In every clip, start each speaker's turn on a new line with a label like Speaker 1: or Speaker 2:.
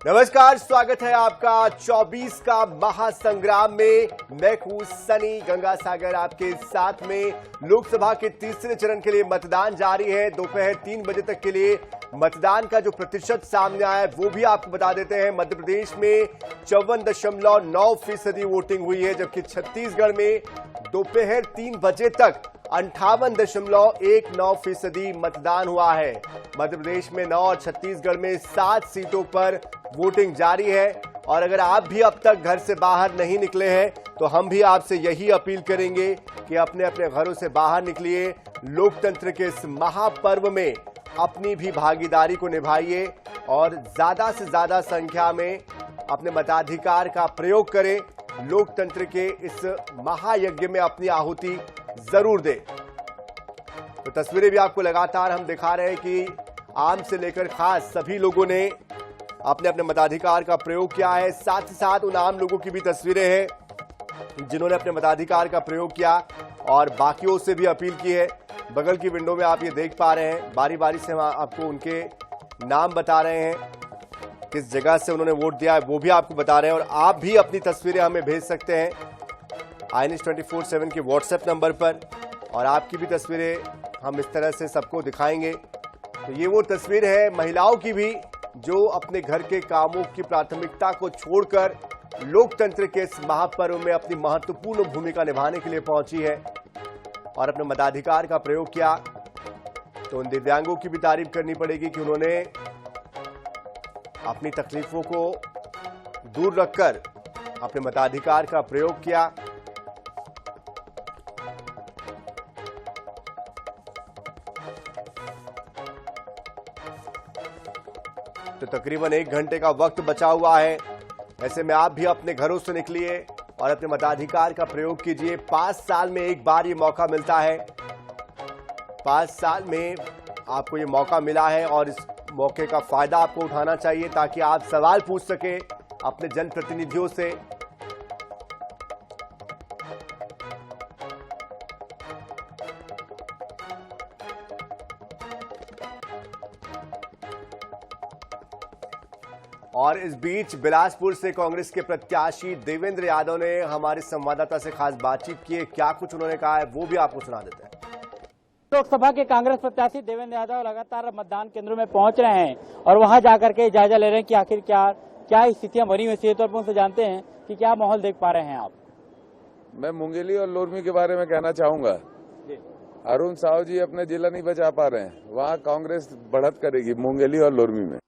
Speaker 1: नमस्कार, स्वागत है आपका 24 का महासंग्राम में। मैं हूं सनी गंगासागर आपके साथ में। लोकसभा के तीसरे चरण के लिए मतदान जारी है। दोपहर 3 बजे तक के लिए मतदान का जो प्रतिशत सामने आया है वो भी आपको बता देते हैं। मध्य प्रदेश में 54.9% वोटिंग हुई है, जबकि छत्तीसगढ़ में दोपहर 3 बजे तक 58.19% मतदान हुआ है। मध्य प्रदेश में 9 और छत्तीसगढ़ में 7 सीटों पर वोटिंग जारी है। और अगर आप भी अब तक घर से बाहर नहीं निकले हैं तो हम भी आपसे यही अपील करेंगे कि अपने अपने घरों से बाहर निकलिए। लोकतंत्र के इस महापर्व में अपनी भी भागीदारी को निभाइए और ज्यादा से ज्यादा संख्या में अपने मताधिकार का प्रयोग करें। लोकतंत्र के इस महायज्ञ में अपनी आहुति जरूर दें। तो तस्वीरें भी आपको लगातार हम दिखा रहे हैं कि आम से लेकर खास सभी लोगों ने अपने अपने मताधिकार का प्रयोग किया है। साथ ही साथ उन आम लोगों की भी तस्वीरें हैं जिन्होंने अपने मताधिकार का प्रयोग किया और बाकियों से भी अपील की है। बगल की विंडो में आप ये देख पा रहे हैं, बारी बारी से हम आपको उनके नाम बता रहे हैं, किस जगह से उन्होंने वोट दिया है वो भी आपको बता रहे हैं। और आप भी अपनी तस्वीरें हमें भेज सकते हैं INS 24/7 के व्हाट्सएप नंबर पर, और आपकी भी तस्वीरें हम इस तरह से सबको दिखाएंगे। तो ये वो तस्वीर है महिलाओं की भी जो अपने घर के कामों की प्राथमिकता को छोड़कर लोकतंत्र के इस महापर्व में अपनी महत्वपूर्ण भूमिका निभाने के लिए पहुंची है और अपने मताधिकार का प्रयोग किया। तो उन दिव्यांगों की भी तारीफ करनी पड़ेगी कि उन्होंने अपनी तकलीफों को दूर रखकर अपने मताधिकार का प्रयोग किया। तो तकरीबन 1 घंटे का वक्त बचा हुआ है। ऐसे में आप भी अपने घरों से निकलिए और अपने मताधिकार का प्रयोग कीजिए। 5 साल में एक बार ये मौका मिलता है। 5 साल में आपको ये मौका मिला है और इस मौके का फायदा आपको उठाना चाहिए ताकि आप सवाल पूछ सके अपने जनप्रतिनिधियों से। और इस बीच बिलासपुर से कांग्रेस के प्रत्याशी देवेंद्र यादव ने हमारे संवाददाता से खास बातचीत की है। क्या कुछ उन्होंने कहा है वो भी आपको सुना देते हैं।
Speaker 2: लोकसभा के कांग्रेस प्रत्याशी देवेंद्र यादव लगातार मतदान केंद्रों में पहुंच रहे हैं और वहां जाकर के जायजा ले रहे हैं कि आखिर क्या स्थितियां बनी हुई है। तो उनसे जानते हैं कि क्या माहौल देख पा रहे हैं आप।
Speaker 3: मैं मुंगेली और लोरमी के बारे में कहना चाहूंगा। अरुण साहू जी अपने जिला नहीं बचा पा रहे हैं, वहाँ कांग्रेस बढ़त करेगी मुंगेली और लोरमी में।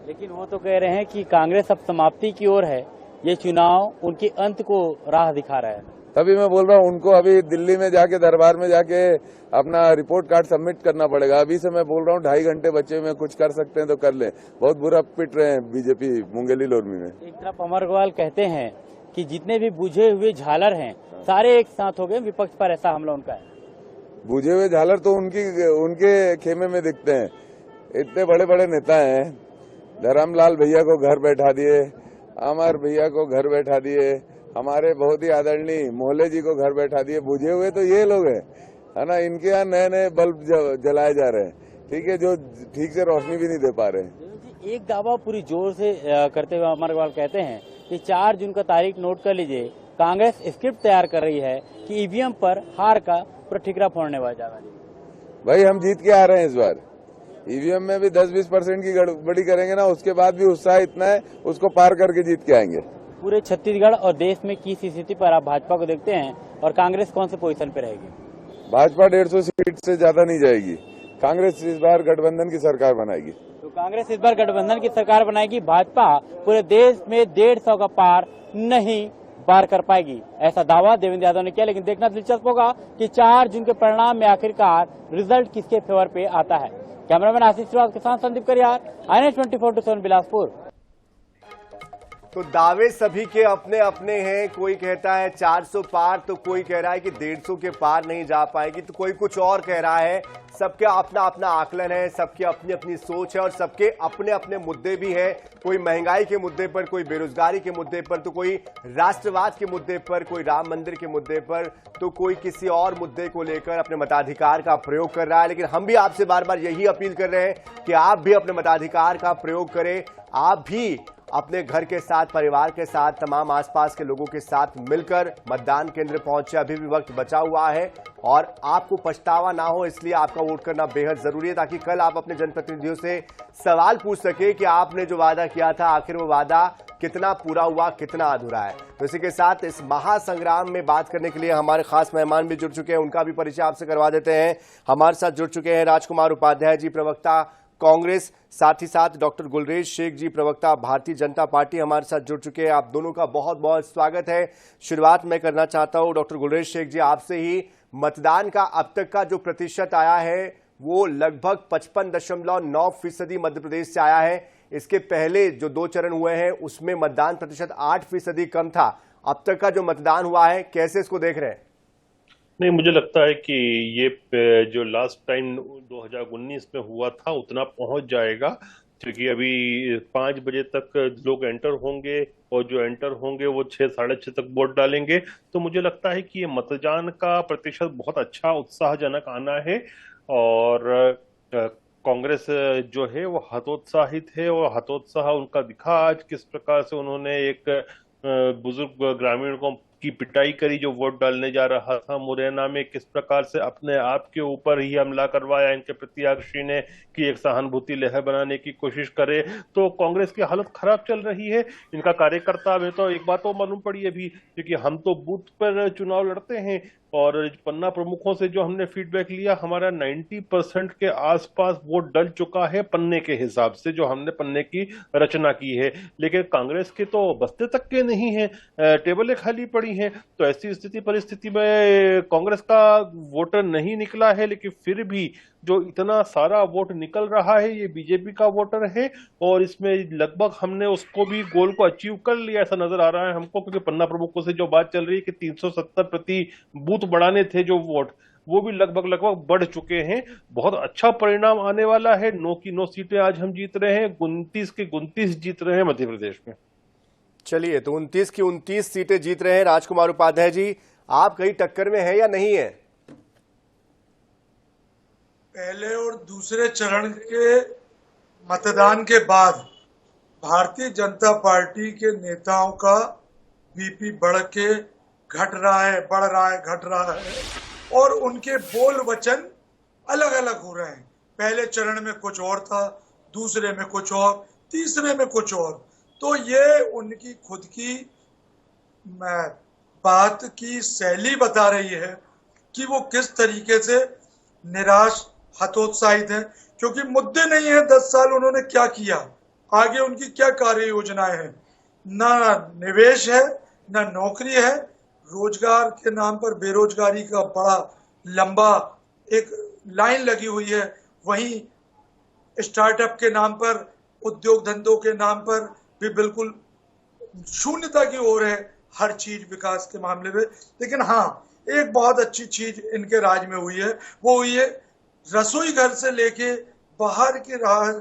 Speaker 2: लेकिन वो तो कह रहे हैं कि कांग्रेस अब समाप्ति की ओर है, ये चुनाव उनके अंत को राह दिखा रहा है।
Speaker 3: तभी मैं बोल रहा हूँ उनको अभी दिल्ली में जाके दरबार में जाके अपना रिपोर्ट कार्ड सबमिट करना पड़ेगा। अभी से मैं बोल रहा हूँ 2.5 घंटे बच्चे में कुछ कर सकते हैं तो कर लें। बहुत बुरा पिट रहे हैं बीजेपी मुंगेली लोरमी में। एक
Speaker 2: तरफ अमर अग्रवाल कहते हैं कि जितने भी बुझे हुए झालर हैं सारे एक साथ हो गए, विपक्ष पर ऐसा हमला उनका है।
Speaker 3: बुझे हुए झालर तो उनके खेमे में दिखते हैं। इतने बड़े बड़े नेता हैं, धर्मलाल भैया को घर बैठा दिए, अमर भैया को घर बैठा दिए, हमारे बहुत ही आदरणीय मोहल्ले जी को घर बैठा दिए। बुझे हुए तो ये लोग हैं, है ना। इनके यहाँ नए नए बल्ब जलाए जा रहे हैं, ठीक है, जो ठीक से रोशनी भी नहीं दे पा रहे हैं।
Speaker 2: एक दावा पूरी जोर से करते हुए अमर अग्रवाल कहते हैं कि 4 जून का तारीख नोट कर लीजिए। कांग्रेस स्क्रिप्ट तैयार कर रही है कि ईवीएम पर हार का प्रतिक्रिया फोड़ने वाला जाएगा।
Speaker 3: भाई हम जीत के आ रहे हैं इस बार। ईवीएम में भी 10-20% की गड़बड़ी करेंगे ना, उसके बाद भी उत्साह इतना है उसको पार करके जीत के आएंगे।
Speaker 2: पूरे छत्तीसगढ़ और देश में किस स्थिति पर आप भाजपा को देखते हैं और कांग्रेस कौन से पोजीशन पे रहेगी?
Speaker 3: भाजपा 150 सीट से ज्यादा नहीं जाएगी। कांग्रेस इस बार गठबंधन की सरकार बनाएगी।
Speaker 2: तो कांग्रेस इस बार गठबंधन की सरकार बनाएगी। भाजपा पूरे देश में 150 का पार नहीं पार कर पाएगी, ऐसा दावा देवेंद्र यादव ने किया। लेकिन देखना दिलचस्प होगा कि 4 जून के परिणाम में आखिरकार रिजल्ट किसके फेवर पे आता है। कैमरामैन आशीष श्रीवास्तव के साथ संदीप करियार, INS 24/7 बिलासपुर।
Speaker 1: तो दावे सभी के अपने अपने हैं। कोई कहता है 400 पार, तो कोई कह रहा है कि 150 के पार नहीं जा पाएगी, तो कोई कुछ और कह रहा है। सबके अपना अपना आकलन है, सबकी अपनी अपनी सोच है और सबके अपने अपने मुद्दे भी हैं। कोई महंगाई के मुद्दे पर, कोई बेरोजगारी के मुद्दे पर, तो कोई राष्ट्रवाद के मुद्दे पर, कोई राम मंदिर के मुद्दे पर, तो कोई किसी और मुद्दे को लेकर अपने मताधिकार का प्रयोग कर रहा है। लेकिन हम भी आपसे बार बार यही अपील कर रहे हैं कि आप भी अपने मताधिकार का प्रयोग करें। आप भी अपने घर के साथ, परिवार के साथ, तमाम आसपास के लोगों के साथ मिलकर मतदान केंद्र पहुंचे। अभी भी वक्त बचा हुआ है और आपको पछतावा ना हो, इसलिए आपका वोट करना बेहद जरूरी है, ताकि कल आप अपने जनप्रतिनिधियों से सवाल पूछ सके कि आपने जो वादा किया था, आखिर वो वादा कितना पूरा हुआ, कितना अधूरा है। तो इसी के साथ इस महासंग्राम में बात करने के लिए हमारे खास मेहमान भी जुड़ चुके हैं, उनका भी परिचय आपसे करवा देते हैं। हमारे साथ जुड़ चुके हैं राजकुमार उपाध्याय जी, प्रवक्ता कांग्रेस, साथ ही साथ डॉक्टर गुलरेज शेख जी, प्रवक्ता भारतीय जनता पार्टी, हमारे साथ जुड़ चुके हैं। आप दोनों का बहुत बहुत स्वागत है। शुरुआत मैं करना चाहता हूं डॉक्टर गुलरेज शेख जी आपसे ही। मतदान का अब तक का जो प्रतिशत आया है वो लगभग 55.9% मध्य प्रदेश से आया है। इसके पहले जो 2 चरण हुए हैं उसमें मतदान प्रतिशत 8% कम था। अब तक का जो मतदान हुआ है, कैसे इसको देख रहे हैं?
Speaker 4: नहीं, मुझे लगता है कि ये जो लास्ट टाइम 2019 में हुआ था उतना पहुंच जाएगा, क्योंकि अभी 5 बजे तक लोग एंटर होंगे और जो एंटर होंगे वो 6 साढ़े 6 तक वोट डालेंगे। तो मुझे लगता है कि ये मतदान का प्रतिशत बहुत अच्छा, उत्साहजनक आना है। और कांग्रेस जो है वो हतोत्साहित है और हतोत्साह उनका दिखा आज किस प्रकार से उन्होंने एक बुजुर्ग ग्रामीण को की पिटाई करी जो वोट डालने जा रहा था मुरैना में, किस प्रकार से अपने आप के ऊपर ही हमला करवाया इनके प्रत्याशी ने कि एक सहानुभूति लहर बनाने की कोशिश करे। तो कांग्रेस की हालत खराब चल रही है। इनका कार्यकर्ता में तो एक बात तो मालूम पड़ी है भी, क्योंकि हम तो बूथ पर चुनाव लड़ते हैं और पन्ना प्रमुखों से जो हमने फीडबैक लिया, हमारा 90% के आसपास वोट डल चुका है पन्ने के हिसाब से, जो हमने पन्ने की रचना की है। लेकिन कांग्रेस के तो बस्ते तक के नहीं है, टेबलें खाली पड़ी हैं। तो ऐसी परिस्थिति में कांग्रेस का वोटर नहीं निकला है, लेकिन फिर भी जो इतना सारा वोट निकल रहा है ये बीजेपी का वोटर है और इसमें लगभग हमने उसको भी गोल को अचीव कर लिया ऐसा नजर आ रहा है हमको, क्योंकि पन्ना प्रमुखों से जो बात चल रही है कि 370 प्रति बूथ बढ़ाने थे जो वोट, वो भी लगभग बढ़ चुके हैं। बहुत अच्छा परिणाम आने वाला है। 9 की 9 सीटें आज हम जीत रहे हैं, 29 के 29 जीत रहे हैं मध्य प्रदेश में।
Speaker 1: चलिए, तो 29 की 29 सीटें जीत रहे हैं। राजकुमार उपाध्याय जी, आप कहीं टक्कर में है या नहीं है?
Speaker 5: पहले और दूसरे चरण के मतदान के बाद भारतीय जनता पार्टी के नेताओं का बीपी बढ़ रहा है, घट रहा है और उनके बोल वचन अलग अलग हो रहे हैं। पहले चरण में कुछ और था, दूसरे में कुछ और, तीसरे में कुछ और। तो ये उनकी खुद की बात की शैली बता रही है कि वो किस तरीके से निराश, हतोत्साहित है, क्योंकि मुद्दे नहीं है 10 साल उन्होंने क्या किया, आगे उनकी क्या कार्य योजनाएं हैं। ना निवेश है, ना नौकरी है, रोजगार के नाम पर बेरोजगारी का बड़ा लंबा एक लाइन लगी हुई है। वहीं स्टार्टअप के नाम पर, उद्योग धंधों के नाम पर भी बिल्कुल शून्यता की ओर है हर चीज विकास के मामले में। लेकिन हाँ, एक बहुत अच्छी चीज इनके राज में हुई है, वो हुई है रसोई घर से लेके बाहर की राह,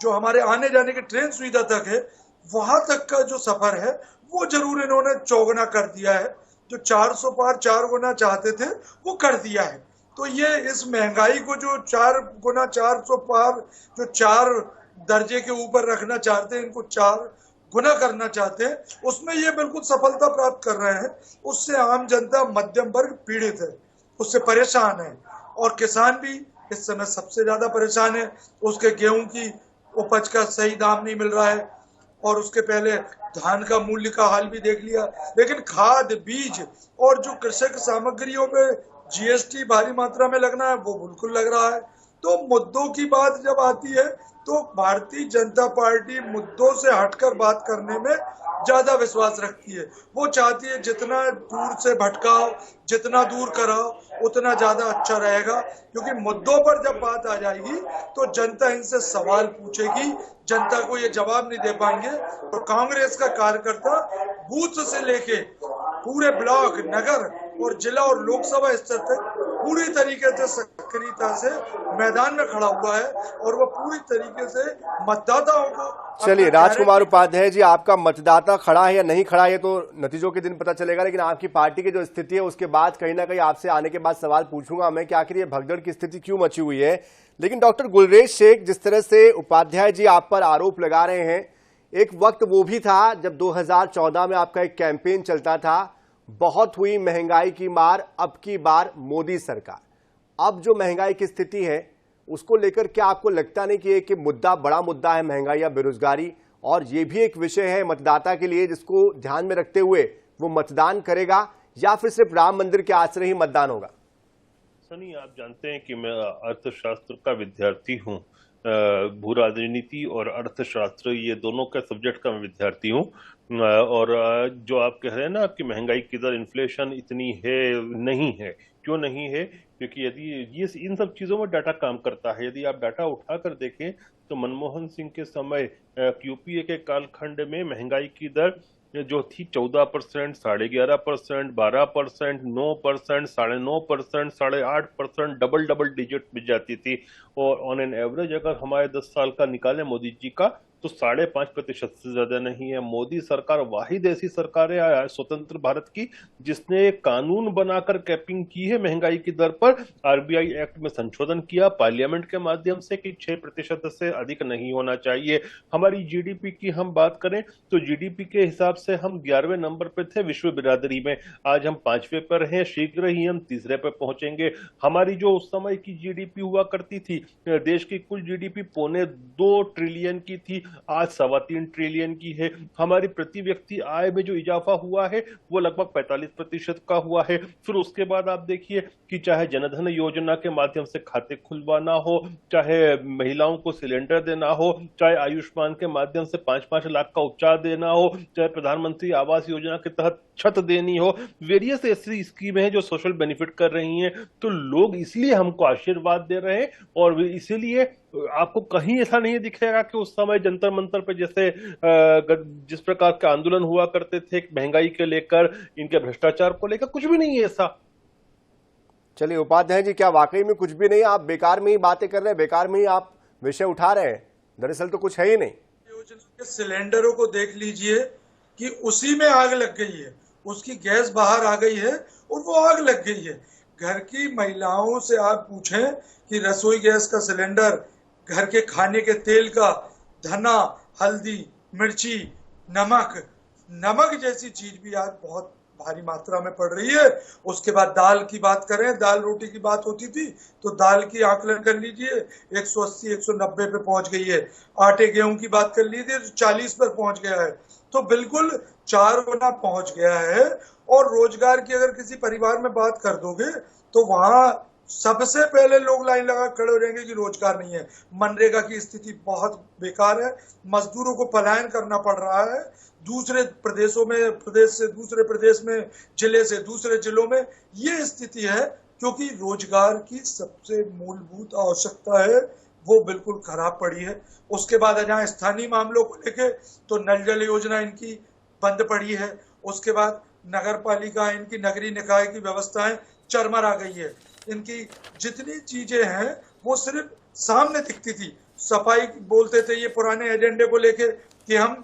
Speaker 5: जो हमारे आने जाने की ट्रेन सुविधा तक है, वहां तक का जो सफर है वो जरूर इन्होंने चौगुना कर दिया है। जो 400 पार 4 गुना चाहते थे वो कर दिया है। तो ये इस महंगाई को जो 4 गुना 400 पार जो 4 दर्जे के ऊपर रखना चाहते हैं, इनको 4 गुना करना चाहते हैं, उसमें ये बिल्कुल सफलता प्राप्त कर रहे हैं। उससे आम जनता, मध्यम वर्ग पीड़ित है, उससे परेशान है और किसान भी इस समय सबसे ज्यादा परेशान है। उसके गेहूं की उपज का सही दाम नहीं मिल रहा है और उसके पहले धान का मूल्य का हाल भी देख लिया। लेकिन खाद, बीज और जो कृषक सामग्रियों पे जीएसटी भारी मात्रा में लगना है वो बिल्कुल लग रहा है। तो मुद्दों की बात जब आती है तो भारतीय जनता पार्टी मुद्दों से हटकर बात करने में ज्यादा विश्वास रखती है। वो चाहती है जितना दूर से भटकाओ, जितना दूर कराओ, उतना ज्यादा अच्छा रहेगा, क्योंकि मुद्दों पर जब बात आ जाएगी तो जनता इनसे सवाल पूछेगी, जनता को ये जवाब नहीं दे पाएंगे। तो कांग्रेस का कार्यकर्ता बूथ से लेके पूरे ब्लॉक, नगर और जिला और लोकसभा स्तर तक पूरी तरीके से सक्रियता से मैदान में खड़ा हुआ है और वो पूरी तरीके से मतदाताओं को।
Speaker 1: चलिए राजकुमार उपाध्याय जी, आपका मतदाता खड़ा है या नहीं खड़ा है तो नतीजों के दिन पता चलेगा, लेकिन आपकी पार्टी की जो स्थिति है उसके बाद कहीं ना कहीं आपसे आने के बाद सवाल पूछूंगा मैं कि आखिर ये भगदड़ की स्थिति क्यों मची हुई है। लेकिन डॉक्टर गुलरेज शेख, जिस तरह से उपाध्याय जी आप पर आरोप लगा रहे हैं, एक वक्त वो भी था जब 2014 में आपका एक कैंपेन चलता था, बहुत हुई महंगाई की मार, अब की बार मोदी सरकार। अब जो महंगाई की स्थिति है उसको लेकर क्या आपको लगता नहीं कि एक मुद्दा, बड़ा मुद्दा है महंगाई या बेरोजगारी, और ये भी एक विषय है मतदाता के लिए जिसको ध्यान में रखते हुए वो मतदान करेगा, या फिर सिर्फ राम मंदिर के आश्रय ही मतदान होगा?
Speaker 4: सनी, आप जानते हैं कि मैं अर्थशास्त्र का विद्यार्थी हूँ। भू राजनीति और अर्थशास्त्र, ये दोनों का सब्जेक्ट का मैं विद्यार्थी हूँ। और जो आप कह रहे हैं ना कि महंगाई की दर, इन्फ्लेशन इतनी है, नहीं है। क्यों नहीं है? क्योंकि यदि ये इन सब चीजों में डाटा काम करता है। यदि आप डाटा उठाकर देखें तो मनमोहन सिंह के समय यूपीए के कालखंड में महंगाई की दर जो थी 14%, 11.5%, 12%, 9%, 9.5%, 8.5%, डबल डिजिट में जाती थी। और ऑन एन एवरेज अगर हमारे 10 साल का निकालें मोदी जी का, तो 5.5% से ज्यादा नहीं है। मोदी सरकार वाहिद ऐसी सरकार है स्वतंत्र भारत की जिसने कानून बनाकर कैपिंग की है महंगाई की दर पर। आरबीआई एक्ट में संशोधन किया पार्लियामेंट के माध्यम से कि 6% से अधिक नहीं होना चाहिए। हमारी जीडीपी की हम बात करें तो जीडीपी के हिसाब से हम 11वें नंबर पर थे विश्व बिरादरी में, आज हम 5वें पर हैं, शीघ्र ही हम 3रे पर पहुंचेंगे। हमारी जो उस समय की जीडीपी हुआ करती थी, देश की कुल जीडीपी 2.25 ट्रिलियन की थी, आज 3.25 ट्रिलियन की है। हमारी प्रति व्यक्ति आय में जो इजाफा हुआ है वो लगभग 45% का हुआ है। फिर उसके बाद आप देखिए कि चाहे जनधन योजना के माध्यम से खाते खुलवाना हो, चाहे महिलाओं को सिलेंडर देना हो, चाहे आयुष्मान के माध्यम से 5-5 लाख का उपचार देना हो, चाहे प्रधानमंत्री आवास योजना के तहत छत देनी हो, वेरियस ऐसी स्कीमें हैं जो सोशल बेनिफिट कर रही हैं। तो लोग इसलिए हमको आशीर्वाद दे रहे हैं, और इसीलिए आपको कहीं ऐसा नहीं दिखेगा कि उस समय जंतर मंतर पे जैसे जिस प्रकार के आंदोलन हुआ करते थे महंगाई के लेकर, इनके भ्रष्टाचार को लेकर, कुछ भी नहीं है ऐसा।
Speaker 1: चलिए उपाध्याय जी, क्या वाकई में कुछ भी नहीं? आप बेकार में ही बातें कर रहे हैं, बेकार में ही आप विषय उठा रहे हैं, दरअसल तो कुछ है ही नहीं।
Speaker 5: योजना के सिलेंडरों को देख लीजिए कि उसी में आग लग गई है, उसकी गैस बाहर आ गई है और वो आग लग गई है। घर की महिलाओं से आप पूछें कि रसोई गैस का सिलेंडर, घर के खाने के तेल का, धना, हल्दी, मिर्ची, नमक जैसी चीज भी आज बहुत भारी मात्रा में पड़ रही है। उसके बाद दाल की बात करें, दाल रोटी की बात होती थी तो दाल की आकलन कर लीजिए 180-190 पे पहुंच गई है। आटे गेहूं की बात कर लीजिए तो 40 पर पहुंच गया है। तो बिल्कुल 4 गुना पहुंच गया है। और रोजगार की अगर किसी परिवार में बात कर दोगे तो वहां सबसे पहले लोग लाइन लगा खड़े हो जाएंगे कि रोजगार नहीं है। मनरेगा की स्थिति बहुत बेकार है, मजदूरों को पलायन करना पड़ रहा है दूसरे प्रदेशों में, प्रदेश से दूसरे प्रदेश में, जिले से दूसरे जिलों में। ये स्थिति है क्योंकि रोजगार की सबसे मूलभूत आवश्यकता है वो बिल्कुल खराब पड़ी है। उसके बाद जहाँ स्थानीय मामलों को लेके तो नल जल योजना इनकी बंद पड़ी है। उसके बाद नगर पालिका, इनकी नगरीय निकाय की व्यवस्थाएं चरमरा गई है। इनकी जितनी चीजें हैं वो सिर्फ सामने दिखती थी। सफाई बोलते थे ये पुराने एजेंडे को लेके कि हम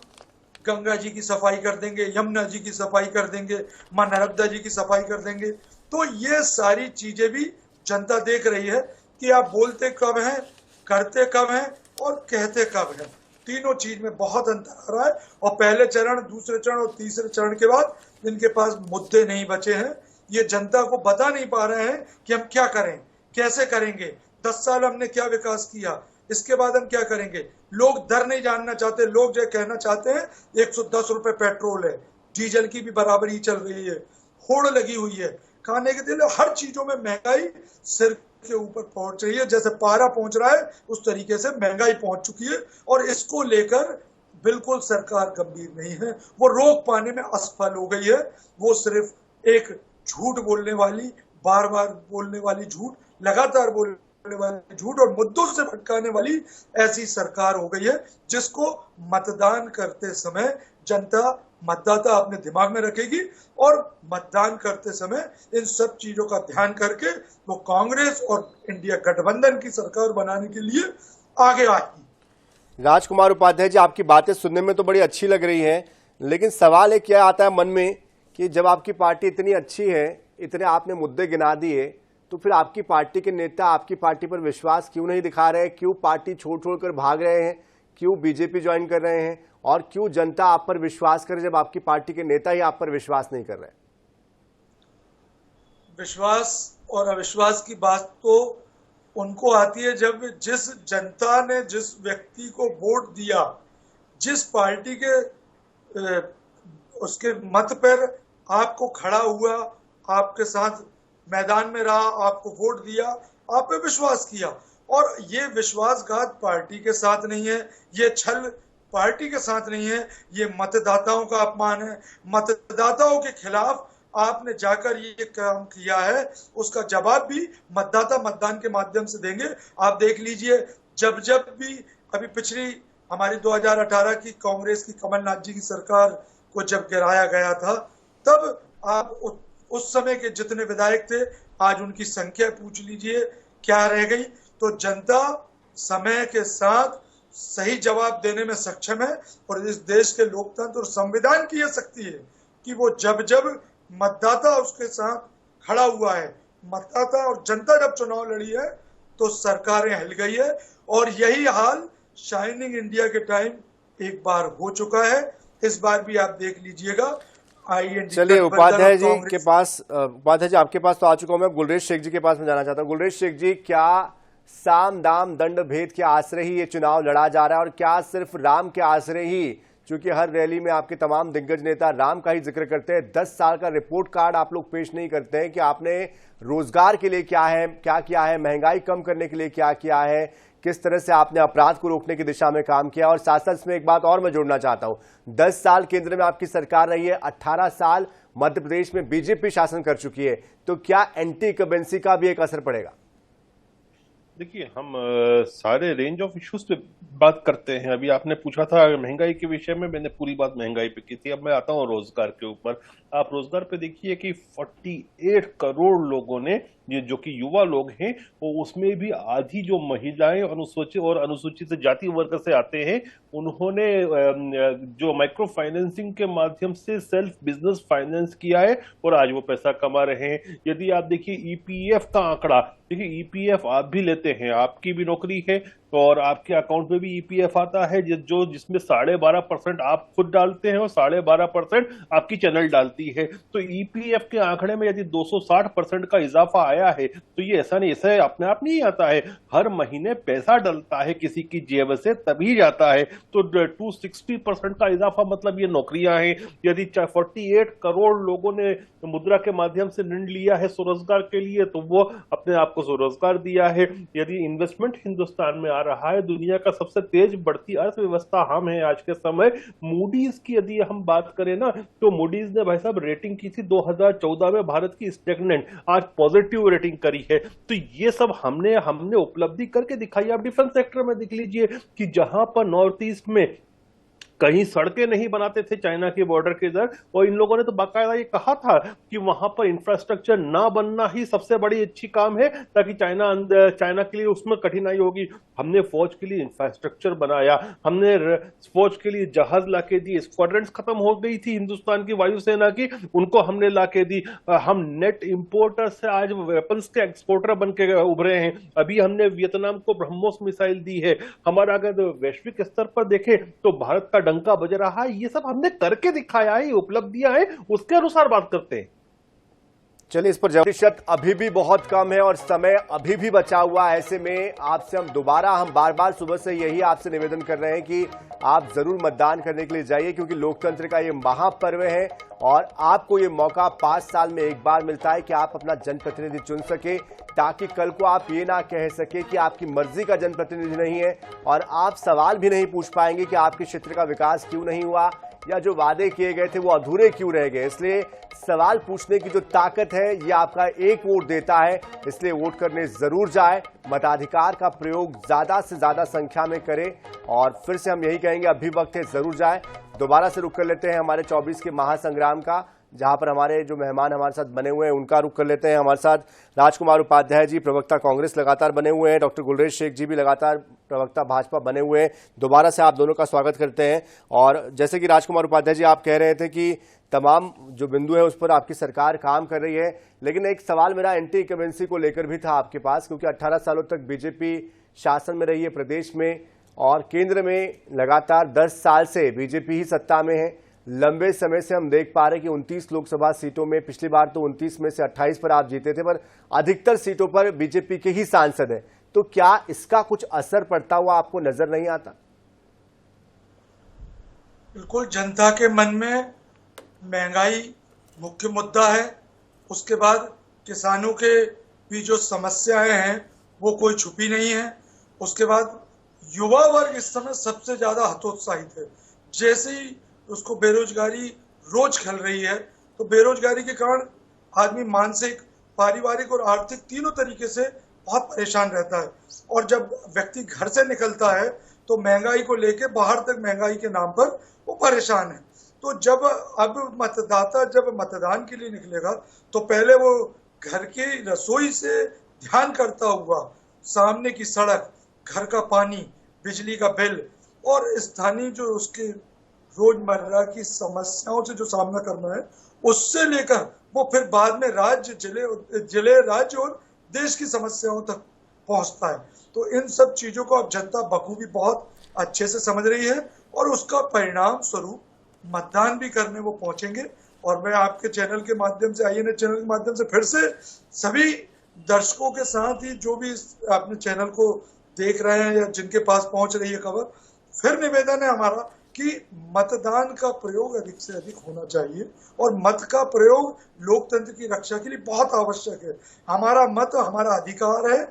Speaker 5: गंगा जी की सफाई कर देंगे, यमुना जी की सफाई कर देंगे, मां नर्मदा जी की सफाई कर देंगे। तो ये सारी चीजें भी जनता देख रही है कि आप बोलते कब हैं, करते कब हैं और कहते कब हैं। तीनों चीज में बहुत अंतर आ रहा है। और पहले चरण, दूसरे चरण और तीसरे चरण के बाद इनके पास मुद्दे नहीं बचे हैं। ये जनता को बता नहीं पा रहे हैं कि हम क्या करें, कैसे करेंगे, 10 साल हमने क्या विकास किया, इसके बाद हम क्या करेंगे। लोग दर नहीं जानना चाहते। लोग जो कहना चाहते हैं 110 रुपए पेट्रोल है, डीजल की भी बराबरी चल रही है, होड़ लगी हुई है, खाने के तेल, हर चीजों में महंगाई सिर के ऊपर पहुंच रही है। जैसे पारा पहुंच रहा है उस तरीके से महंगाई पहुंच चुकी है और इसको लेकर बिल्कुल सरकार गंभीर नहीं है। वो रोक पाने में असफल हो गई है। वो सिर्फ एक झूठ बोलने वाली, बार बार बोलने वाली झूठ, लगातार बोलने वाली झूठ और मुद्दों से भटकाने वाली ऐसी सरकार हो गई है, जिसको मतदान करते समय जनता, मतदाता अपने दिमाग में रखेगी और मतदान करते समय इन सब चीजों का ध्यान करके वो कांग्रेस और इंडिया गठबंधन की सरकार बनाने के लिए आगे आएगी।
Speaker 1: राजकुमार उपाध्याय जी, आपकी बातें सुनने में तो बड़ी अच्छी लग रही हैं, लेकिन सवाल एक क्या आता है मन में कि जब आपकी पार्टी इतनी अच्छी है, इतने आपने मुद्दे गिना दिए, तो फिर आपकी पार्टी के नेता आपकी पार्टी पर विश्वास क्यों नहीं दिखा रहे? क्यों पार्टी छोड़ छोड़कर भाग रहे हैं? क्यों बीजेपी ज्वाइन कर रहे हैं? और क्यों जनता आप पर विश्वास करे जब आपकी पार्टी के नेता ही आप पर विश्वास नहीं कर रहे?
Speaker 5: विश्वास और अविश्वास की बात तो उनको आती है जब जिस जनता ने जिस व्यक्ति को वोट दिया, जिस पार्टी के उसके मत पर आपको खड़ा हुआ, आपके साथ मैदान में रहा, आपको वोट दिया, आप पे विश्वास किया। और ये विश्वासघात पार्टी के साथ नहीं है, ये छल पार्टी के साथ नहीं है, ये मतदाताओं का अपमान है। मतदाताओं के खिलाफ आपने जाकर ये काम किया है, उसका जवाब भी मतदाता मतदान के माध्यम से देंगे। आप देख लीजिए, जब जब भी अभी पिछली हमारी 2018 की कांग्रेस की कमलनाथ जी की सरकार को जब गिराया गया था, तब आप उस समय के जितने विधायक थे, आज उनकी संख्या पूछ लीजिए क्या रह गई। तो जनता समय के साथ सही जवाब देने में सक्षम है और इस देश के लोकतंत्र और संविधान की यह शक्ति है कि वो जब जब मतदाता उसके साथ खड़ा हुआ है, मतदाता और जनता जब चुनाव लड़ी है तो सरकारें हिल गई है। और यही हाल शाइनिंग इंडिया के टाइम एक बार हो चुका है, इस बार भी आप देख लीजिएगा।
Speaker 1: चलिए उपाध्याय जी के पास, उपाध्याय जी आपके पास तो आ चुका हूं मैं, गुलरेज शेख जी के पास में जाना चाहता हूं। गुलरेज शेख जी, क्या साम दाम दंड भेद के आश्रय ही ये चुनाव लड़ा जा रहा है और क्या सिर्फ राम के आश्रय ही, क्योंकि हर रैली में आपके तमाम दिग्गज नेता राम का ही जिक्र करते हैं, 10 साल का रिपोर्ट कार्ड आप लोग पेश नहीं करते हैं कि आपने रोजगार के लिए क्या किया है, महंगाई कम करने के लिए क्या किया है, किस तरह से आपने अपराध को रोकने की दिशा में काम किया। और साथ साथ इसमें एक बात और मैं जोड़ना चाहता हूं, 10 साल केंद्र में आपकी सरकार रही है, 18 साल मध्य प्रदेश में बीजेपी शासन कर चुकी है, तो क्या एंटी इनकम्बेंसी का भी एक असर पड़ेगा?
Speaker 4: देखिए, हम सारे रेंज ऑफ इश्यूज पे बात करते हैं। अभी आपने पूछा था महंगाई के विषय में, मैंने पूरी बात महंगाई पे की थी। अब मैं आता हूँ रोजगार के ऊपर। आप रोजगार पे देखिए कि 48 करोड़ लोगों ने, ये जो कि युवा लोग हैं, वो उसमें भी आधी जो महिलाएं अनुसूचित जाति वर्ग से आते हैं, उन्होंने जो माइक्रो फाइनेंसिंग के माध्यम से सेल्फ बिजनेस फाइनेंस किया है और आज वो पैसा कमा रहे हैं। यदि आप देखिए ईपीएफ का आंकड़ा, देखिए ईपीएफ आप भी लेते हैं, आपकी भी नौकरी है और आपके अकाउंट में भी ईपीएफ आता है, जो जिसमें 12.5% आप खुद डालते हैं और 12.5% आपकी चैनल डालती है। तो ईपीएफ के आंकड़े में यदि 260% का इजाफा आया है तो ये ऐसा नहीं, ऐसा अपने आप नहीं आता है, हर महीने पैसा डलता है किसी की जेब से तभी जाता है। तो 260% का इजाफा मतलब ये नौकरियां हैं। यदि 48 करोड़ लोगों ने मुद्रा के माध्यम से ऋण लिया है स्वरोजगार के लिए, तो वो अपने आप को स्वरोजगार दिया है। यदि इन्वेस्टमेंट हिंदुस्तान में आ रहा है, दुनिया का सबसे तेज बढ़ती अर्थव्यवस्था हम है आज के समय। मूडीज की यदि हम बात करें ना, तो मूडीज ने भाई साहब रेटिंग की थी 2014 में भारत की स्टेगनेंट, आज पॉजिटिव रेटिंग करी है। तो ये सब हमने उपलब्धि करके दिखाई। आप डिफेंस सेक्टर में देख लीजिए कि जहां पर नॉर्थ ईस्ट में कहीं सड़कें नहीं बनाते थे चाइना के बॉर्डर के इधर, और इन लोगों ने तो बाकायदा ये कहा था कि वहां पर इंफ्रास्ट्रक्चर ना बनना ही सबसे बड़ी अच्छी काम है, ताकि चाइना के लिए उसमें कठिनाई होगी। हमने फौज के लिए इंफ्रास्ट्रक्चर बनाया, हमने फौज के लिए जहाज लाके दिए, स्क्वाड्रन्स खत्म हो गई थी हिंदुस्तान की वायुसेना की, उनको हमने लाके दी। हम नेट इंपोर्टर से आज वेपन्स के एक्सपोर्टर बन के उभरे हैं। अभी हमने वियतनाम को ब्रह्मोस मिसाइल दी है। हमारा अगर वैश्विक स्तर पर देखें तो भारत का डंका बज रहा है। ये सब हमने करके दिखाया है, उपलब्धियां हैं, उसके अनुसार बात करते हैं।
Speaker 1: चलिए, इस पर प्रतिशत अभी भी बहुत कम है और समय अभी भी बचा हुआ है। ऐसे में आपसे हम बार बार सुबह से यही आपसे निवेदन कर रहे हैं कि आप जरूर मतदान करने के लिए जाइए, क्योंकि लोकतंत्र का ये महापर्व है और आपको ये मौका 5 साल में एक बार मिलता है कि आप अपना जनप्रतिनिधि चुन सके, ताकि कल को आप ये ना कह सके कि आपकी मर्जी का जनप्रतिनिधि नहीं है और आप सवाल भी नहीं पूछ पाएंगे कि आपके क्षेत्र का विकास क्यों नहीं हुआ या जो वादे किए गए थे वो अधूरे क्यों रह गए। इसलिए सवाल पूछने की जो ताकत है ये आपका एक वोट देता है, इसलिए वोट करने जरूर जाए, मताधिकार का प्रयोग ज्यादा से ज्यादा संख्या में करें। और फिर से हम यही कहेंगे, अभी वक्त है, जरूर जाए। दोबारा से रुख कर लेते हैं हमारे 24 के महासंग्राम का, जहां पर हमारे जो मेहमान हमारे साथ बने हुए हैं उनका रुख कर लेते हैं। हमारे साथ राजकुमार उपाध्याय जी, प्रवक्ता कांग्रेस लगातार बने हुए हैं, डॉक्टर गुलरेज शेख जी भी लगातार प्रवक्ता भाजपा बने हुए हैं। दोबारा से आप दोनों का स्वागत करते हैं। और जैसे कि राजकुमार उपाध्याय जी आप कह रहे थे कि तमाम जो बिंदु है उस पर आपकी सरकार काम कर रही है, लेकिन एक सवाल मेरा एंटी इनकम्बेंसी को लेकर भी था आपके पास, क्योंकि 18 सालों तक बीजेपी शासन में रही है प्रदेश में और केंद्र में लगातार 10 साल से बीजेपी ही सत्ता में है। लंबे समय से हम देख पा रहे हैं कि 29 लोकसभा सीटों में, पिछली बार तो 29 में से 28 पर आप जीते थे, पर अधिकतर सीटों पर बीजेपी के ही सांसद हैं। तो क्या इसका कुछ असर पड़ता हुआ आपको नजर नहीं आता?
Speaker 5: बिल्कुल, जनता के मन में महंगाई मुख्य मुद्दा है। उसके बाद किसानों के भी जो समस्याएं हैं वो कोई छुपी नहीं है। उसके बाद युवा वर्ग इस समय सबसे ज्यादा हतोत्साहित है। जैसे ही उसको बेरोजगारी रोज खल रही है, तो बेरोजगारी के कारण आदमी मानसिक, पारिवारिक और आर्थिक तीनों तरीके से बहुत परेशान रहता है। और जब व्यक्ति घर से निकलता है तो महंगाई को लेके बाहर तक महंगाई के नाम पर वो परेशान है। तो जब अब मतदाता जब मतदान के लिए निकलेगा तो पहले वो घर की रसोई से ध्यान करता हुआ सामने की सड़क, घर का पानी, बिजली का बिल और स्थानीय जो उसके रोजमर्रा की समस्याओं से जो सामना करना है, उससे लेकर वो फिर बाद में राज्य, जिले, राज्य और देश की समस्याओं तक पहुंचता है। तो इन सब चीजों को अब जनता बखूबी बहुत अच्छे से समझ रही है और उसका परिणाम स्वरूप मतदान भी करने वो पहुंचेंगे। और मैं आपके चैनल के माध्यम से, IANS चैनल के माध्यम से फिर से सभी दर्शकों के साथ ही जो भी अपने चैनल को देख रहे हैं या जिनके पास पहुंच रही है खबर, फिर निवेदन है हमारा कि मतदान का प्रयोग अधिक से अधिक होना चाहिए और मत का प्रयोग लोकतंत्र की रक्षा के लिए बहुत आवश्यक है। हमारा मत हमारा अधिकार है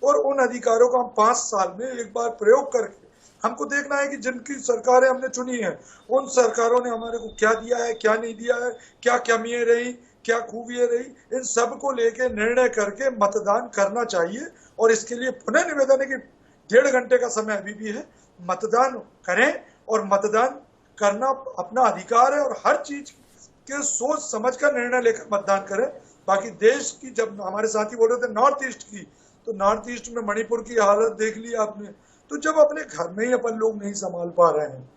Speaker 5: और उन अधिकारों को हम 5 साल में एक बार प्रयोग करके हमको देखना है कि जिनकी सरकारें हमने चुनी है उन सरकारों ने हमारे को क्या दिया है, क्या नहीं दिया है, क्या कमियां रही, क्या खूबियां रही, इन सब को लेके निर्णय करके मतदान करना चाहिए। और इसके लिए पुनः निवेदन है कि 1.5 घंटे का समय अभी भी है, मतदान करें और मतदान करना अपना अधिकार है और हर चीज के सोच समझ कर निर्णय लेकर मतदान करें। बाकी देश की, जब हमारे साथी बोल रहे थे नॉर्थ ईस्ट की, तो नॉर्थ ईस्ट में मणिपुर की हालत देख ली आपने। तो जब अपने घर में ही अपन लोग नहीं संभाल पा रहे हैं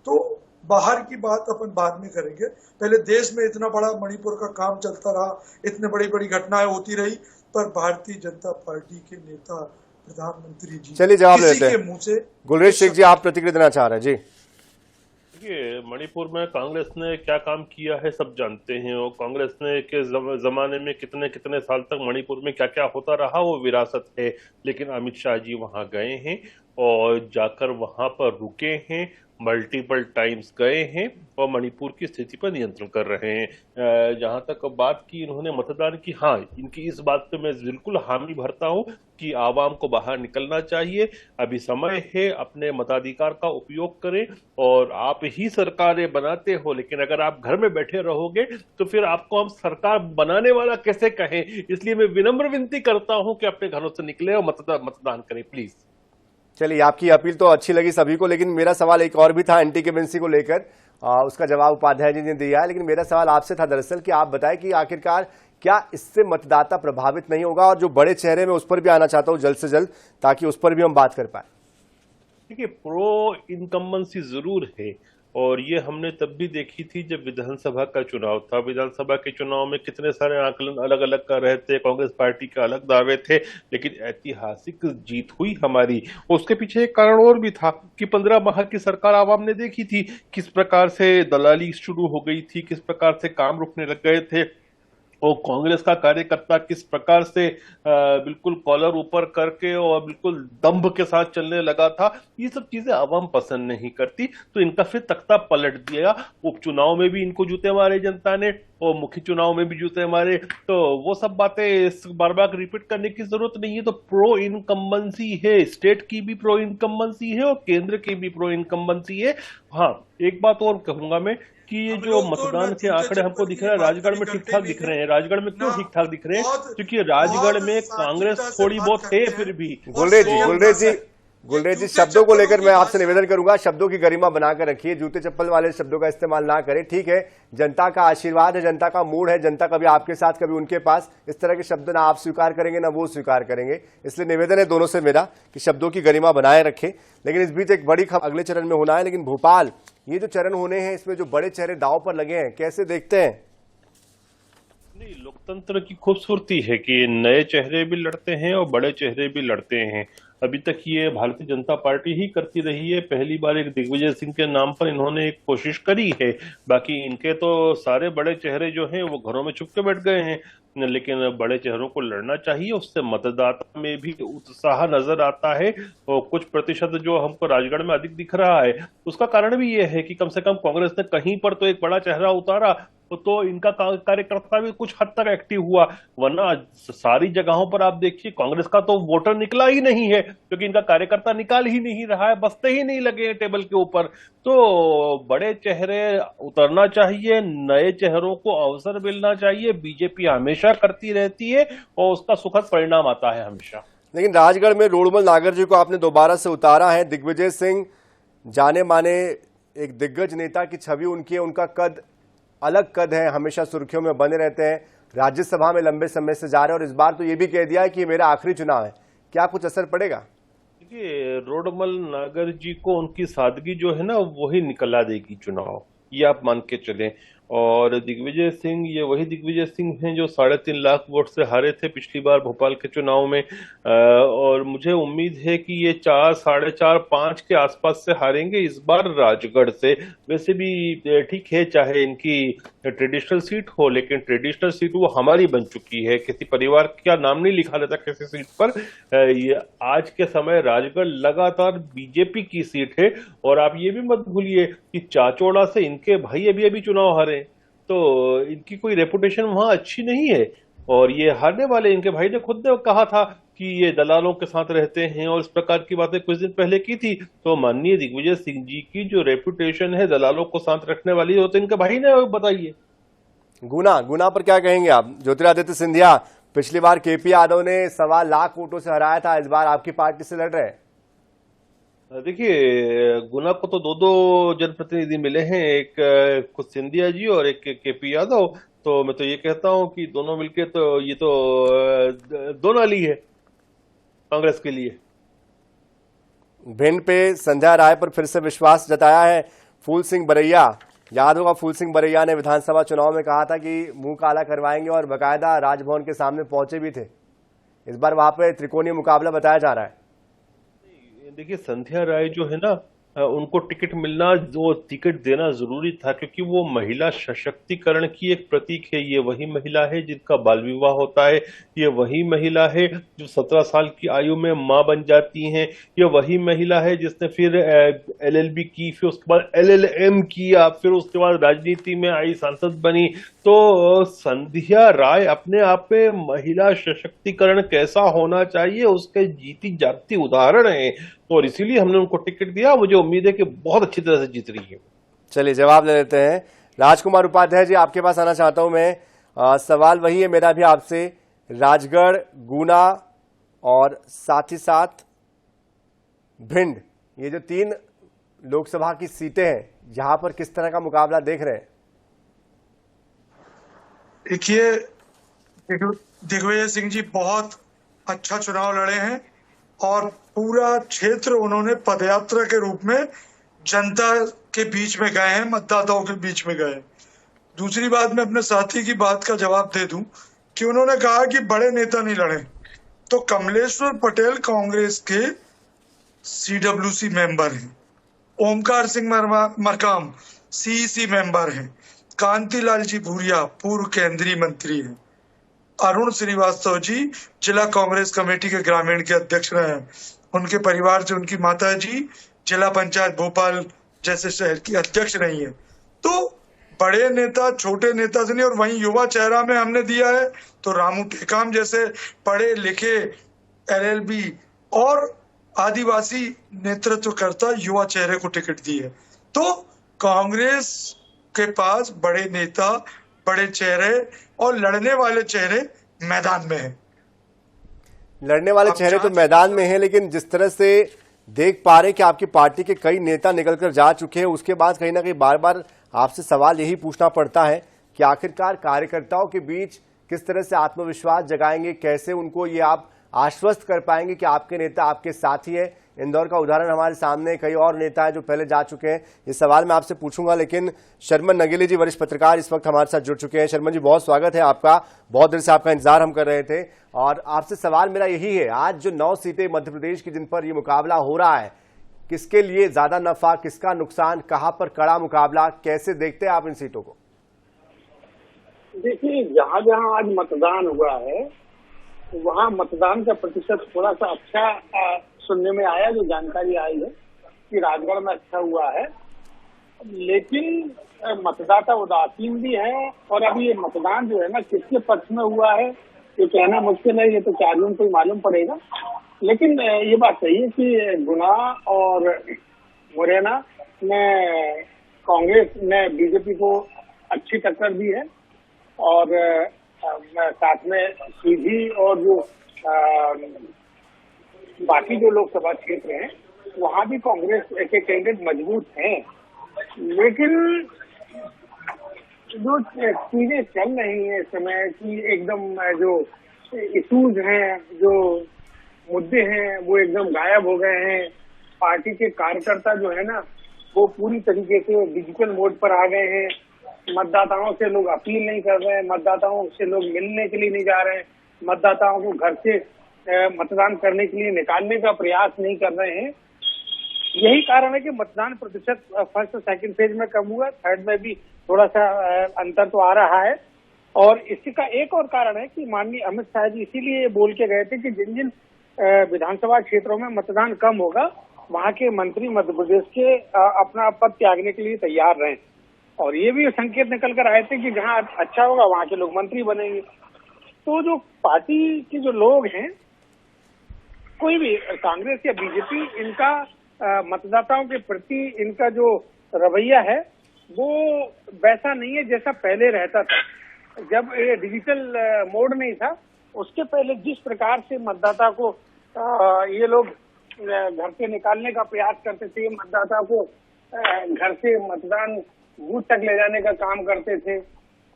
Speaker 5: तो बाहर की बात अपन बाद में करेंगे। पहले देश में इतना बड़ा मणिपुर का काम चलता रहा, इतने बड़ी बड़ी घटनाएं होती रही, पर भारतीय जनता पार्टी के नेता प्रधानमंत्री जी,
Speaker 1: चलिए जवाब
Speaker 5: किसी
Speaker 1: देते
Speaker 5: के
Speaker 1: हैं।
Speaker 5: मुंह से
Speaker 1: गुलरेज शेख जी, आप प्रतिक्रिया देना चाह रहे हैं? जी
Speaker 4: देखिए, मणिपुर में कांग्रेस ने क्या काम किया है सब जानते हैं, और कांग्रेस ने के जमाने में कितने कितने साल तक मणिपुर में क्या क्या होता रहा वो विरासत है। लेकिन अमित शाह जी वहां गए हैं और जाकर वहां पर रुके हैं, मल्टीपल टाइम्स गए हैं और मणिपुर की स्थिति पर नियंत्रण कर रहे हैं। जहां तक बात की इन्होंने मतदान की, हाँ, इनकी इस बात पे मैं बिल्कुल हामी भरता हूं कि आवाम को बाहर निकलना चाहिए। अभी समय है, अपने मताधिकार का उपयोग करें। और आप ही सरकारें बनाते हो, लेकिन अगर आप घर में बैठे रहोगे तो फिर आपको हम सरकार बनाने वाला कैसे कहें। इसलिए मैं विनम्र विनती करता हूं कि अपने घरों से निकले और मतदान करें प्लीज।
Speaker 1: चलिए, आपकी अपील तो अच्छी लगी सभी को, लेकिन मेरा सवाल एक और भी था एंटी इनकम्बेंसी को लेकर। उसका जवाब उपाध्याय जी ने दिया है, लेकिन मेरा सवाल आपसे था दरअसल कि आप बताएं कि आखिरकार क्या इससे मतदाता प्रभावित नहीं होगा। और जो बड़े चेहरे में उस पर भी आना चाहता हूं जल्द से जल्द, ताकि उस पर भी हम बात कर पाए।
Speaker 4: देखिए, प्रो इनकम्बेंसी जरूर है और ये हमने तब भी देखी थी जब विधानसभा का चुनाव था। विधानसभा के चुनाव में कितने सारे आकलन अलग अलग कर रहे थे, कांग्रेस पार्टी के अलग दावे थे, लेकिन ऐतिहासिक जीत हुई हमारी। उसके पीछे एक कारण और भी था कि 15 माह की सरकार आवाम ने देखी थी किस प्रकार से दलाली शुरू हो गई थी, किस प्रकार से काम रुकने लग गए थे और कांग्रेस का कार्यकर्ता किस प्रकार से बिल्कुल कॉलर ऊपर करके और बिल्कुल दंभ के साथ चलने लगा था, ये सब चीजें आवाम पसंद नहीं करती। तो इनका फिर तख्ता पलट दिया। उपचुनाव में भी इनको जूते मारे जनता ने और मुख्य चुनाव में भी जूते मारे। तो वो सब बातें बार बार रिपीट करने की जरूरत नहीं है। तो प्रो इनकम्बेंसी है, स्टेट की भी प्रो इनकम्बेंसी है और केंद्र की भी प्रो इनकम्बेंसी है। हाँ, एक बात और कहूंगा मैं कि ये जो मतदान के आंकड़े हमको दिख रहे हैं राजगढ़ में ठीक ठाक दिख रहे हैं। राजगढ़ में क्यों ठीक ठाक दिख रहे हैं? क्योंकि राजगढ़ में कांग्रेस थोड़ी बहुत है फिर भी।
Speaker 1: गुलरेज जी शब्दों को लेकर मैं आपसे निवेदन करूंगा, शब्दों की गरिमा बनाकर रखिए, जूते चप्पल वाले शब्दों का इस्तेमाल ना करें। ठीक है, जनता का आशीर्वाद है, जनता का मूड है, जनता कभी आपके साथ कभी उनके पास, इस तरह के शब्द ना आप स्वीकार करेंगे ना वो स्वीकार करेंगे। इसलिए निवेदन है दोनों से मेरा कि शब्दों की गरिमा बनाए रखें। लेकिन इस बीच एक बड़ी खबर अगले चरण में होना है। लेकिन भोपाल, ये जो चरण होने हैं इसमें जो बड़े चेहरे दांव पर लगे हैं, कैसे देखते हैं?
Speaker 4: नहीं, लोकतंत्र की खूबसूरती है कि नए चेहरे भी लड़ते हैं और बड़े चेहरे भी लड़ते हैं। अभी तक ये भारतीय जनता पार्टी ही करती रही है। पहली बार एक दिग्विजय सिंह के नाम पर इन्होंने एक कोशिश करी है। बाकी इनके तो सारे बड़े चेहरे जो हैं वो घरों में छुप के बैठ गए हैं। लेकिन बड़े चेहरों को लड़ना चाहिए, उससे मतदाता में भी उत्साह नजर आता है। और कुछ प्रतिशत जो हमको राजगढ़ में अधिक दिख रहा है, उसका कारण भी ये है कि कम से कम कांग्रेस ने कहीं पर तो एक बड़ा चेहरा उतारा, तो इनका कार्यकर्ता भी कुछ हद तक एक्टिव हुआ। वरना सारी जगहों पर आप देखिए कांग्रेस का तो वोटर निकला ही नहीं है, क्योंकि इनका कार्यकर्ता निकाल ही नहीं रहा है, बसते ही नहीं लगे टेबल के ऊपर। तो बड़े चेहरे उतरना चाहिए, नए चेहरों को अवसर मिलना चाहिए। बीजेपी हमेशा करती रहती है और उसका सुखद परिणाम आता है हमेशा।
Speaker 1: लेकिन राजगढ़ में रोडमल नागर जी को आपने दोबारा से उतारा है। दिग्विजय सिंह जाने माने एक दिग्गज नेता की छवि उनकी है, उनका कद अलग कद है, हमेशा सुर्खियों में बने रहते हैं, राज्यसभा में लंबे समय से जा रहे हैं और इस बार तो ये भी कह दिया है कि ये मेरा आखिरी चुनाव है। क्या कुछ असर पड़ेगा?
Speaker 4: देखिए, रोडमल नागर जी को उनकी सादगी जो है ना वही निकला देगी चुनाव, ये आप मान के चलें। और दिग्विजय सिंह, ये वही दिग्विजय सिंह हैं जो 3.5 लाख वोट से हारे थे पिछली बार भोपाल के चुनाव में। और मुझे उम्मीद है कि ये 4, 4.5, 5 के आसपास से हारेंगे इस बार राजगढ़ से। वैसे भी ठीक है, चाहे इनकी ट्रेडिशनल सीट हो, लेकिन ट्रेडिशनल सीट वो हमारी बन चुकी है। किसी परिवार का नाम नहीं लिखा रहता किसी सीट पर। ये आज के समय राजगढ़ लगातार बीजेपी की सीट है। और आप ये भी मत भूलिए कि चाचौड़ा से इनके भाई अभी अभी चुनाव हारे, तो इनकी कोई रेपुटेशन वहां अच्छी नहीं है। और ये हारने वाले, इनके भाई ने खुद ने कहा था कि ये दलालों के साथ रहते हैं और इस प्रकार की बातें कुछ दिन पहले की थी। तो माननीय दिग्विजय सिंह जी की जो रेपुटेशन है दलालों को साथ रखने वाली, वो तो इनके भाई ने बताइए।
Speaker 1: गुना पर क्या कहेंगे आप? ज्योतिरादित्य सिंधिया, पिछली बार केपी यादव ने 1.25 लाख वोटों से हराया था, इस बार आपकी पार्टी से लड़ रहे हैं।
Speaker 4: देखिए, गुना को तो 2 जनप्रतिनिधि मिले हैं, एक खुद सिंधिया जी और एक केपी यादव। तो मैं तो ये कहता हूं कि दोनों मिलके तो ये तो 2 नाली है कांग्रेस के लिए।
Speaker 1: भिंड पे संध्या राय पर फिर से विश्वास जताया है फूल सिंह बरैया। याद होगा, फूल सिंह बरैया ने विधानसभा चुनाव में कहा था कि मुंह काला करवाएंगे और बकायदा राजभवन के सामने पहुंचे भी थे। इस बार वहां पे त्रिकोणीय मुकाबला बताया जा रहा है।
Speaker 4: देखिए, संध्या राय जो है ना, उनको टिकट मिलना, जो टिकट देना जरूरी था, क्योंकि वो महिला सशक्तिकरण की एक प्रतीक है। ये वही महिला है जिनका बाल विवाह होता है, ये वही महिला है जो 17 साल की आयु में मां बन जाती हैं, ये वही महिला है जिसने फिर LLB की, फिर उसके बाद LLM किया, फिर उसके बाद राजनीति में आई, सांसद बनी। तो संध्या राय अपने आप में महिला सशक्तिकरण कैसा होना चाहिए उसके जीती जागती उदाहरण है। और इसीलिए हमने उनको टिकट दिया। मुझे उम्मीद है कि बहुत अच्छी तरह से जीत रही है।
Speaker 1: चलिए जवाब ले लेते हैं। राजकुमार उपाध्याय जी, आपके पास आना चाहता हूं मैं। सवाल वही है मेरा भी आपसे, राजगढ़, गुना और साथ ही साथ भिंड, ये जो 3 लोकसभा की सीटें हैं, यहां पर किस तरह का मुकाबला देख रहे हैं?
Speaker 5: देखिए, दिग्विजय सिंह जी बहुत अच्छा चुनाव लड़े हैं और पूरा क्षेत्र उन्होंने पदयात्रा के रूप में जनता के बीच में गए हैं, मतदाताओं के बीच में गए। दूसरी बात, मैं अपने साथी की बात का जवाब दे दूं कि उन्होंने कहा कि बड़े नेता नहीं लड़े, तो कमलेश्वर पटेल कांग्रेस के CWC मेंबर हैं, ओमकार सिंह मरकाम CEC मेंबर हैं, कांतिलाल जी भूरिया पूर्व केंद्रीय मंत्री हैं, अरुण श्रीवास्तव जी जिला कांग्रेस कमेटी के ग्रामीण के अध्यक्ष रहे हैं। उनके परिवार से उनकी माता जी जिला पंचायत भोपाल जैसे शहर की अध्यक्ष रही है। तो बड़े नेता छोटे नेता से नहीं, और वहीं युवा चेहरा में हमने दिया है तो रामू टेकाम जैसे पढ़े लिखे LLB और आदिवासी नेतृत्वकर्ता युवा चेहरे को टिकट दी है। तो कांग्रेस के पास बड़े नेता, बड़े चेहरे और लड़ने वाले चेहरे मैदान में हैं।
Speaker 1: लड़ने वाले चेहरे तो मैदान में हैं, लेकिन जिस तरह से देख पा रहे हैं कि आपकी पार्टी के कई नेता निकलकर जा चुके हैं, उसके बाद कहीं ना कहीं बार बार आपसे सवाल यही पूछना पड़ता है कि आखिरकार कार्यकर्ताओं के बीच किस तरह से आत्मविश्वास जगाएंगे, कैसे उनको ये आप आश्वस्त कर पाएंगे कि आपके नेता आपके साथी है। इंदौर का उदाहरण हमारे सामने, कई और नेता है जो पहले जा चुके हैं। ये सवाल मैं आपसे पूछूंगा, लेकिन शर्मन नगेली जी वरिष्ठ पत्रकार इस वक्त हमारे साथ जुड़ चुके हैं। शर्मन जी, बहुत स्वागत है आपका। बहुत देर से आपका इंतजार हम कर रहे थे और आपसे सवाल मेरा यही है, आज जो 9 सीटें मध्य प्रदेश की जिन पर ये मुकाबला हो रहा है, किसके लिए ज्यादा नफा, किसका नुकसान, कहां पर कड़ा मुकाबला, कैसे देखते हैं आप इन सीटों को?
Speaker 6: देखिए, जहाँ जहाँ आज मतदान हुआ है वहाँ मतदान का प्रतिशत थोड़ा सा अच्छा सुनने में आया। जो जानकारी आई है कि राजगढ़ में अच्छा हुआ है, लेकिन मतदाता उदासीन भी है। और अब ये मतदान जो है ना किसके पक्ष में हुआ है ये कहना मुश्किल है, ये तो 4 जून को ही मालूम पड़ेगा। लेकिन ये बात सही है कि गुना और मुरैना में कांग्रेस ने बीजेपी को अच्छी टक्कर दी है, और साथ में सीधी और जो बाकी जो लोकसभा क्षेत्र हैं वहाँ भी कांग्रेस के कैंडिडेट मजबूत हैं। लेकिन जो चीजें चल रही हैं इस समय की, एकदम जो इशूज हैं, जो मुद्दे हैं, वो एकदम गायब हो गए हैं। पार्टी के कार्यकर्ता जो है ना वो पूरी तरीके से डिजिटल मोड पर आ गए हैं। मतदाताओं से लोग अपील नहीं कर रहे हैं, मतदाताओं से लोग मिलने के लिए नहीं जा रहे हैं, मतदाताओं को घर से मतदान करने के लिए निकालने का प्रयास नहीं कर रहे हैं। यही कारण है कि मतदान प्रतिशत फर्स्ट और सेकंड फेज में कम हुआ, थर्ड में भी थोड़ा सा अंतर तो आ रहा है। और इसका एक और कारण है कि माननीय अमित शाह जी इसीलिए बोल के गए थे कि जिन जिन विधानसभा क्षेत्रों में मतदान कम होगा वहाँ के मंत्री मध्य प्रदेश के अपना पद त्यागने के लिए तैयार रहें। और ये भी संकेत निकल कर आए थे कि जहाँ अच्छा होगा वहाँ के लोग मंत्री बनेंगे। तो जो पार्टी के जो लोग हैं, कोई भी कांग्रेस या बीजेपी, इनका मतदाताओं के प्रति इनका जो रवैया है वो वैसा नहीं है जैसा पहले रहता था। जब ये डिजिटल मोड नहीं था उसके पहले जिस प्रकार से मतदाता को ये लोग घर से निकालने का प्रयास करते थे, मतदाता को घर से मतदान बूथ तक ले जाने का काम करते थे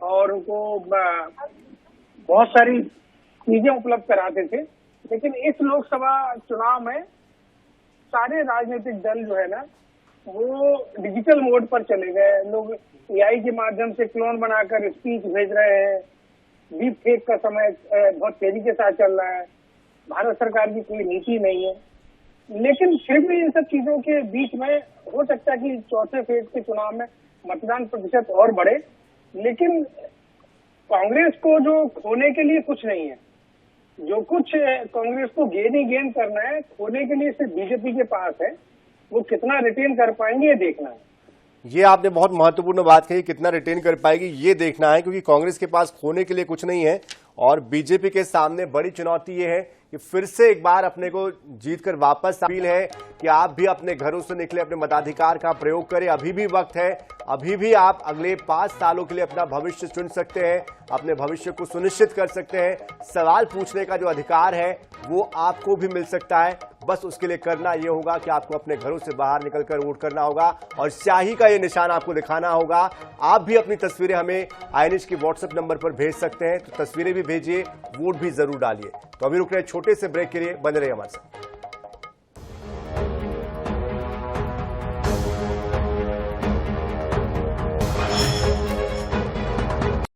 Speaker 6: और उनको बहुत सारी चीजें उपलब्ध कराते थे। लेकिन इस लोकसभा चुनाव में सारे राजनीतिक दल जो है ना वो डिजिटल मोड पर चले गए। लोग AI के माध्यम से क्लोन बनाकर स्पीच भेज रहे हैं। डीप फेक का समय बहुत तेजी के साथ चल रहा है। भारत सरकार की कोई नीति नहीं है। लेकिन फिर भी इन सब चीजों के बीच में हो सकता है कि चौथे फेज के चुनाव में मतदान प्रतिशत और बढ़े। लेकिन कांग्रेस को जो खोने के लिए कुछ नहीं है, जो कुछ कांग्रेस को गेन ही गेन करना है, खोने के लिए सिर्फ बीजेपी के पास है। वो कितना रिटेन कर पाएंगे ये देखना है।
Speaker 1: ये आपने बहुत महत्वपूर्ण बात कही, कितना रिटेन कर पाएगी ये देखना है, क्योंकि कांग्रेस के पास खोने के लिए कुछ नहीं है और बीजेपी के सामने बड़ी चुनौती ये है कि फिर से एक बार अपने को जीतकर वापस। अपील है कि आप भी अपने घरों से निकले, अपने मताधिकार का प्रयोग करें। अभी भी वक्त है, अभी भी आप अगले 5 सालों के लिए अपना भविष्य चुन सकते हैं, अपने भविष्य को सुनिश्चित कर सकते हैं। सवाल पूछने का जो अधिकार है वो आपको भी मिल सकता है। बस उसके लिए करना ये होगा कि आपको अपने घरों से बाहर निकलकर वोट करना होगा और स्याही का ये निशान आपको दिखाना होगा। आप भी अपनी तस्वीरें हमें INH के WhatsApp नंबर पर भेज सकते हैं, तो तस्वीरें भी भेजिए, वोट भी जरूर डालिए। तो अभी रुक रहे छोटे से ब्रेक के लिए, बने रहिए हमारे साथ।